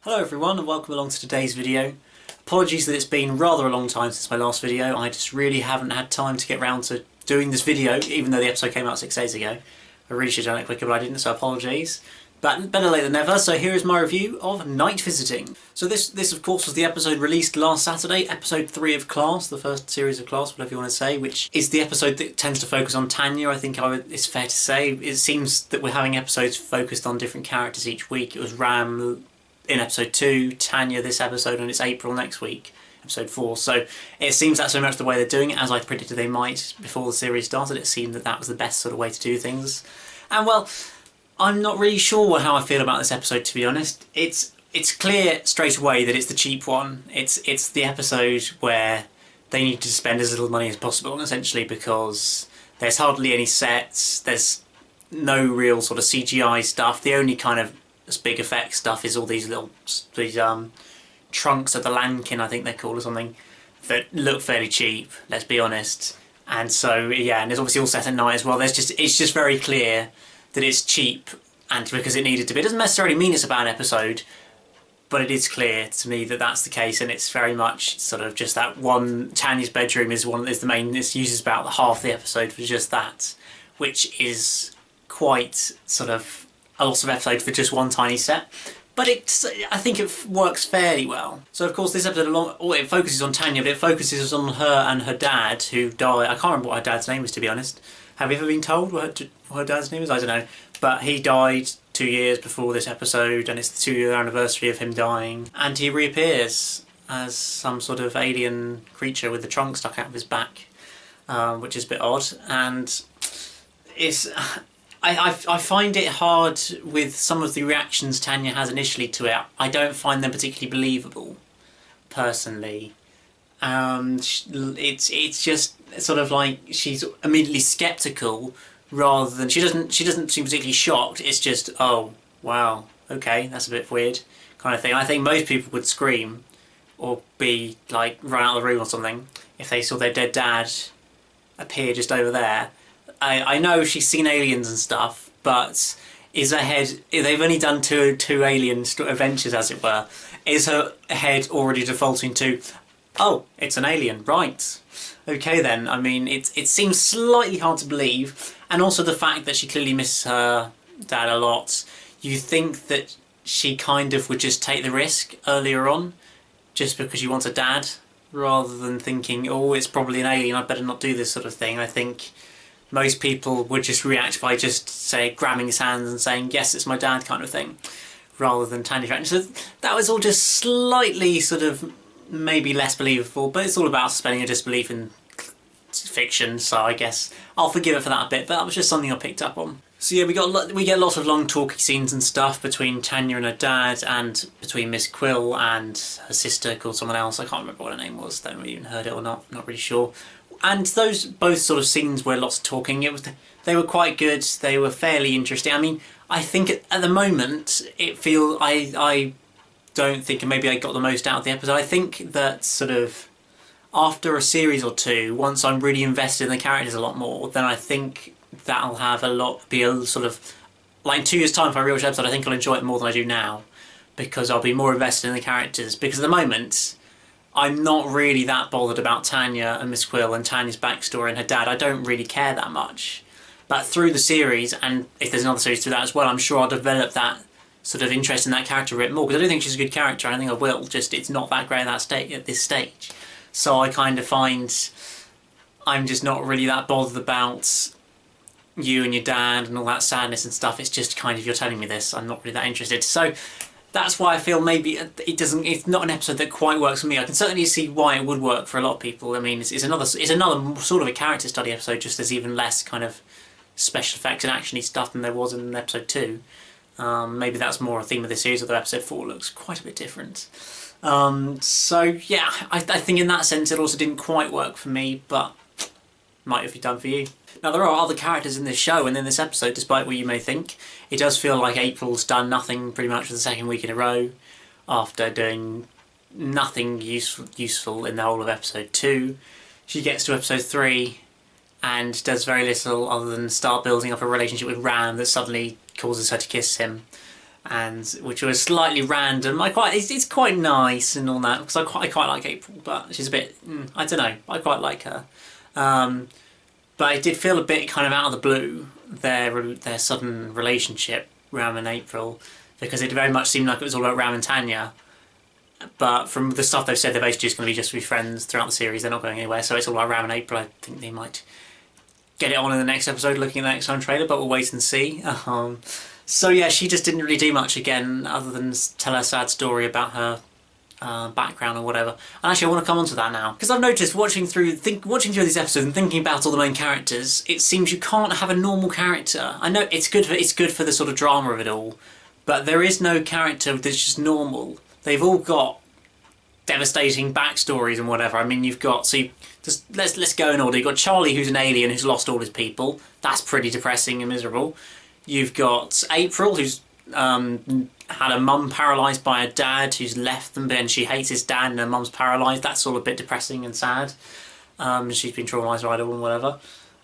Hello everyone and welcome along to today's video. Apologies that it's been rather a long time since my last video. I just really haven't had time to get round to doing this video, even though the episode came out 6 days ago. I really should have done it quicker, but I didn't, so apologies. But better late than never, so here is my review of Nightvisiting. So this of course was the episode released last Saturday, episode 3 of Class, the first series of Class, whatever you want to say, which is the episode that tends to focus on Tanya. I think it's fair to say. It seems that we're having episodes focused on different characters each week. It was Ram in episode 2, Tanya this episode, and it's April next week, episode 4. So it seems that's so much the way they're doing it, as I predicted they might before the series started. It seemed that that was the best sort of way to do things. And well, I'm not really sure how I feel about this episode, to be honest. It's clear straight away that it's the cheap one. It's the episode where they need to spend as little money as possible, essentially, because there's hardly any sets, there's no real sort of CGI stuff. The only kind of big effect stuff is all these trunks of the Lankin, I think they're called, or something, that look fairly cheap, let's be honest. And so yeah, and it's obviously all set at night as well. It's just very clear that it's cheap, and because it needed to be. It doesn't necessarily mean it's a bad episode, but it is clear to me that that's the case, and it's very much sort of just that one. Tanya's bedroom is the main. It uses about half the episode for just that, which is quite sort of a lot of episode for just one tiny set. But I think it works fairly well. So of course this episode, it focuses on Tanya, but it focuses on her and her dad, who died. I can't remember what her dad's name is, to be honest. Have you ever been told what her dad's name is? I don't know. But he died 2 years before this episode, and it's the 2-year anniversary of him dying. And he reappears as some sort of alien creature with the trunk stuck out of his back, which is a bit odd. And I find it hard with some of the reactions Tanya has initially to it. I don't find them particularly believable, personally. It's just sort of like she's immediately sceptical, rather than she doesn't seem particularly shocked. It's just, oh wow, okay, that's a bit weird, kind of thing. I think most people would scream or be like run out of the room or something if they saw their dead dad appear just over there. I know she's seen aliens and stuff, but is her head... They've only done two alien adventures, as it were. Is her head already defaulting to, oh, it's an alien, right? Okay then. I mean, it seems slightly hard to believe. And also the fact that she clearly misses her dad a lot. You think that she kind of would just take the risk earlier on, just because she wants a dad, rather than thinking, oh, it's probably an alien, I better not do this sort of thing. I think most people would just react by just, say, grabbing his hands and saying, yes, it's my dad, kind of thing, rather than Tanya's reaction. So that was all just slightly sort of maybe less believable, but it's all about suspending your disbelief in fiction, so I guess I'll forgive it for that a bit, but that was just something I picked up on. So yeah, we get lots of long talky scenes and stuff between Tanya and her dad, and between Miss Quill and her sister called someone else. I can't remember what her name was, don't know if you even heard it or not really sure. And those both sort of scenes where lots of talking, they were quite good, they were fairly interesting. I mean, I think at the moment, I don't think maybe I got the most out of the episode. I think that sort of after a series or two, once I'm really invested in the characters a lot more, then I think that'll have be a sort of, like in 2 years' time if I rewatch the episode, I think I'll enjoy it more than I do now, because I'll be more invested in the characters. Because at the moment, I'm not really that bothered about Tanya and Miss Quill and Tanya's backstory and her dad. I don't really care that much. But through the series, and if there's another series through that as well, I'm sure I'll develop that sort of interest in that character a bit more, because I do think she's a good character. I think I will, just it's not that great at this stage. So I kind of find I'm just not really that bothered about you and your dad and all that sadness and stuff. It's just kind of, you're telling me this, I'm not really that interested. So that's why I feel maybe it's not an episode that quite works for me. I can certainly see why it would work for a lot of people. I mean, it's another sort of a character study episode, just there's even less kind of special effects and actiony stuff than there was in episode 2. Maybe that's more a theme of the series, although episode 4 looks quite a bit different. So yeah, I think in that sense it also didn't quite work for me, but might have done for you. Now there are other characters in this show and in this episode, despite what you may think. It does feel like April's done nothing pretty much for the second week in a row, after doing nothing useful in the whole of episode 2. She gets to episode 3 and does very little other than start building up a relationship with Ram that suddenly causes her to kiss him. and which was slightly random. It's quite nice and all that because I quite like April, but she's a bit I don't know. I quite like her, but it did feel a bit kind of out of the blue their sudden relationship, Ram and April, because it very much seemed like it was all about Ram and Tanya. But from the stuff they've said, they're basically just going to be friends throughout the series. They're not going anywhere, so it's all about Ram and April. I think they might get it on in the next episode, looking at the next time trailer, but we'll wait and see. So yeah, she just didn't really do much again, other than tell her sad story about her background or whatever. And actually, I want to come on to that now, because I've noticed watching through these episodes and thinking about all the main characters, it seems you can't have a normal character. I know it's good for the sort of drama of it all, but there is no character that's just normal. They've all got devastating backstories and whatever. I mean, you've got let's go in order. You've got Charlie, who's an alien who's lost all his people. That's pretty depressing and miserable. You've got April, who's had a mum paralysed by a dad who's left them, and she hates his dad, and her mum's paralysed. That's all a bit depressing and sad. She's been traumatised by it all and whatever.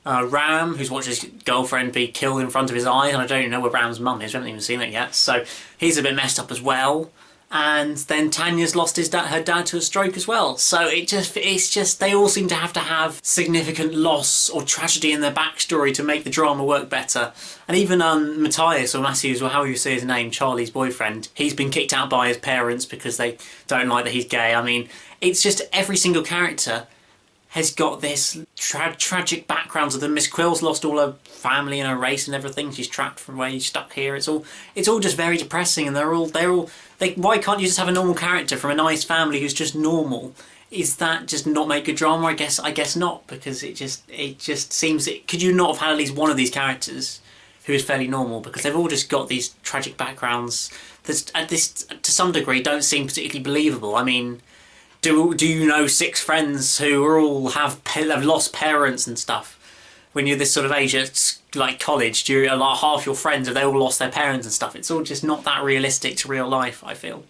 Ram, who's watched his girlfriend be killed in front of his eyes, and I don't even know where Ram's mum is. I haven't even seen it yet, so he's a bit messed up as well. And then Tanya's lost her dad to a stroke as well. So it's just they all seem to have significant loss or tragedy in their backstory to make the drama work better. And even Matthias, or Matthews, or however you say his name, Charlie's boyfriend, he's been kicked out by his parents because they don't like that he's gay. I mean, it's just every single character has got this tragic background to them. Miss Quill's lost all her family and her race and everything. She's trapped from where she's stuck here. It's all just very depressing, and why can't you just have a normal character from a nice family who's just normal? Is that just not make good drama? I guess not, because it just seems could you not have had at least one of these characters who is fairly normal, because they've all just got these tragic backgrounds that at this to some degree don't seem particularly believable. I mean, do you know 6 friends who all have lost parents and stuff? When you're this sort of age at like college, like half your friends have they all lost their parents and stuff? It's all just not that realistic to real life, I feel.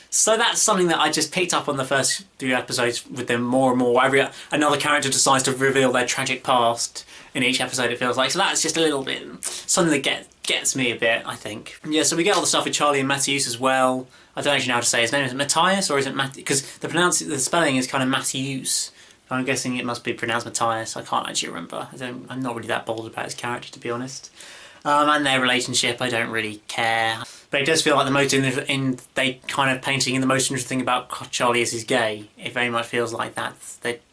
So that's something that I just picked up on the first few episodes with them more and more. Another character decides to reveal their tragic past in each episode, it feels like. So that's just a little bit something that gets me a bit, I think. Yeah, so we get all the stuff with Charlie and Matthews as well. I don't actually know how to say his name. Is it Matthias or is it Matthew? Because the spelling is kind of Matthews. I'm guessing it must be pronounced Matthias. I can't actually remember. I'm not really that bold about his character, to be honest. And their relationship, I don't really care. But it does feel like they kind of painting in the most interesting thing about Charlie is he's gay. It very much feels like that.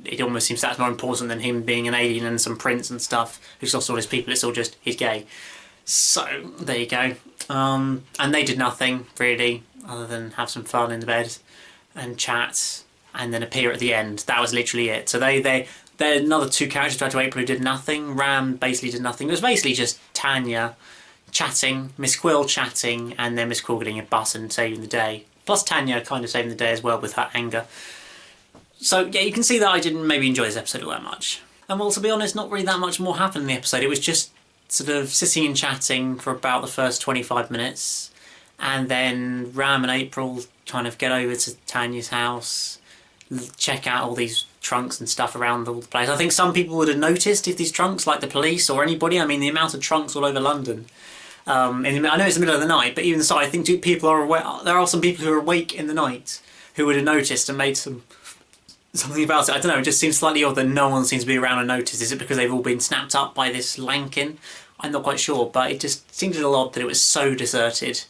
It almost seems that's more important than him being an alien and some prince and stuff who's lost all his people. It's all just he's gay. So there you go. And they did nothing really other than have some fun in the bed and chat and then appear at the end. That was literally it. So they're another 2 characters to April who did nothing. Ram basically did nothing. It was basically just Tanya chatting, Miss Quill chatting, and then Miss Quill getting a bus and saving the day. Plus Tanya kind of saving the day as well with her anger. So yeah, you can see that I didn't maybe enjoy this episode all that much. And well, to be honest, not really that much more happened in the episode. It was just sort of sitting and chatting for about the first 25 minutes. And then Ram and April kind of get over to Tanya's house, check out all these trunks and stuff around all the place. I think some people would have noticed if these trunks, like the police or anybody. I mean, the amount of trunks all over London. I know it's the middle of the night, but even so, I think people are aware. There are some people who are awake in the night who would have noticed and made something about it. I don't know. It just seems slightly odd that no one seems to be around and noticed. Is it because they've all been snapped up by this Lankin? I'm not quite sure, but it just seems a little odd that it was so deserted,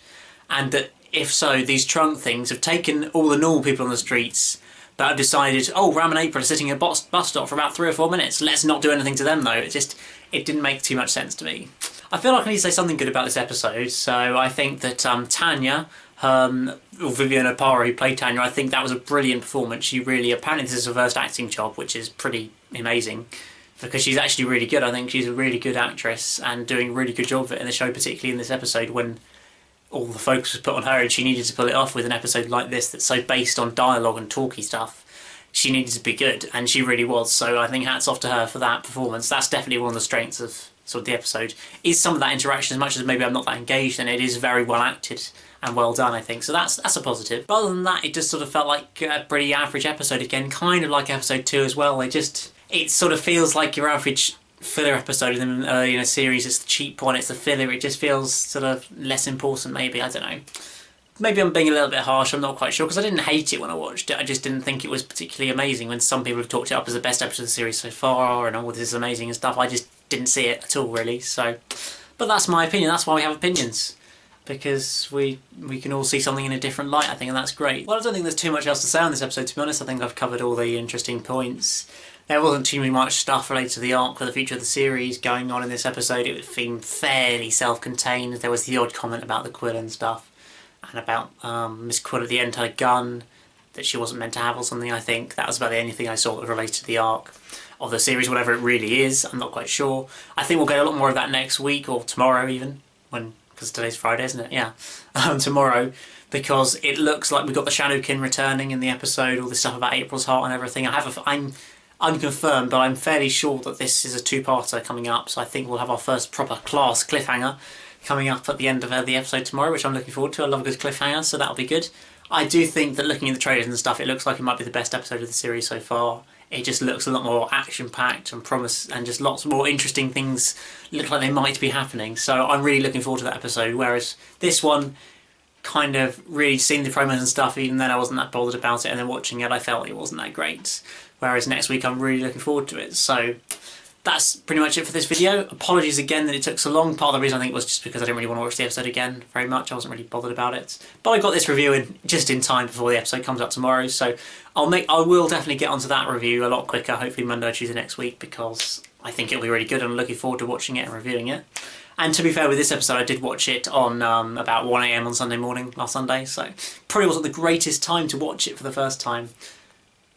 and that if so, these trunk things have taken all the normal people on the streets that have decided, oh, Ram and April are sitting at a bus stop for about 3 or 4 minutes. Let's not do anything to them, though. It didn't make too much sense to me. I feel like I need to say something good about this episode, so I think that Tanya, Vivian Opara, who played Tanya, I think that was a brilliant performance. She really, apparently this is her first acting job, which is pretty amazing, because she's actually really good. I think she's a really good actress and doing a really good job of it in the show, particularly in this episode when all the focus was put on her and she needed to pull it off with an episode like this that's so based on dialogue and talky stuff. She needed to be good, and she really was, so I think hats off to her for that performance. That's definitely one of the strengths of sort of the episode, is some of that interaction. As much as maybe I'm not that engaged in it, is very well acted and well done, I think, so that's a positive. But other than that, it just sort of felt like a pretty average episode again, kind of like episode 2 as well. It sort of feels like your average filler episode in a series. It's the cheap one, it's the filler. It just feels sort of less important, maybe. I don't know. Maybe I'm being a little bit harsh, I'm not quite sure, because I didn't hate it when I watched it. I just didn't think it was particularly amazing. When some people have talked it up as the best episode of the series so far, and all this is amazing and stuff, I just didn't see it at all, really. So, but that's my opinion. That's why we have opinions, because we can all see something in a different light, I think, and that's great. Well, I don't think there's too much else to say on this episode, to be honest. I think I've covered all the interesting points. There wasn't too much stuff related to the arc or the future of the series going on in this episode. It seemed fairly self-contained. There was the odd comment about the Quill and stuff, and about Miss Quill at the end had a gun that she wasn't meant to have or something, I think. That was about the only thing I saw that was related to the arc of the series, whatever it really is. I'm not quite sure. I think we'll get a lot more of that next week, or tomorrow even, because today's Friday, isn't it? Yeah. Tomorrow, because it looks like we've got the Shadowkin returning in the episode, all this stuff about April's heart and everything. I'm unconfirmed, but I'm fairly sure that this is a two-parter coming up, so I think we'll have our first proper class cliffhanger coming up at the end of the episode tomorrow, which I'm looking forward to. I love a good cliffhanger, so that'll be good. I do think that looking at the trailers and stuff, it looks like it might be the best episode of the series so far. It just looks a lot more action-packed and and just lots more interesting things look like they might be happening. So I'm really looking forward to that episode, whereas this one kind of really seen the promos and stuff, even then I wasn't that bothered about it, and then watching it I felt it wasn't that great. Whereas next week I'm really looking forward to it. So that's pretty much it for this video. Apologies again that it took so long. Part of the reason I think was just because I didn't really want to watch the episode again very much. I wasn't really bothered about it. But I got this review in just in time before the episode comes out tomorrow, so I will definitely get onto that review a lot quicker, hopefully Monday or Tuesday next week, because I think it'll be really good and I'm looking forward to watching it and reviewing it. And to be fair, with this episode I did watch it on about 1 AM on Sunday morning last Sunday, so probably wasn't the greatest time to watch it for the first time.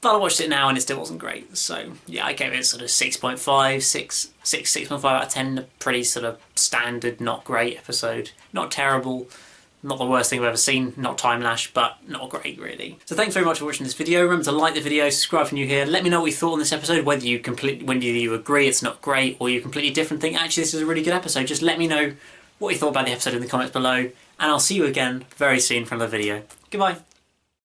But I watched it now and it still wasn't great, so yeah, I gave it sort of 6.5, 6.5 out of 10, a pretty sort of standard, not great episode. Not terrible, not the worst thing I've ever seen, not time-lash, but not great really. So thanks very much for watching this video. Remember to like the video, subscribe if you're new here, let me know what you thought on this episode, whether you agree it's not great, or you completely different think, actually this is a really good episode. Just let me know what you thought about the episode in the comments below, and I'll see you again very soon for another video. Goodbye.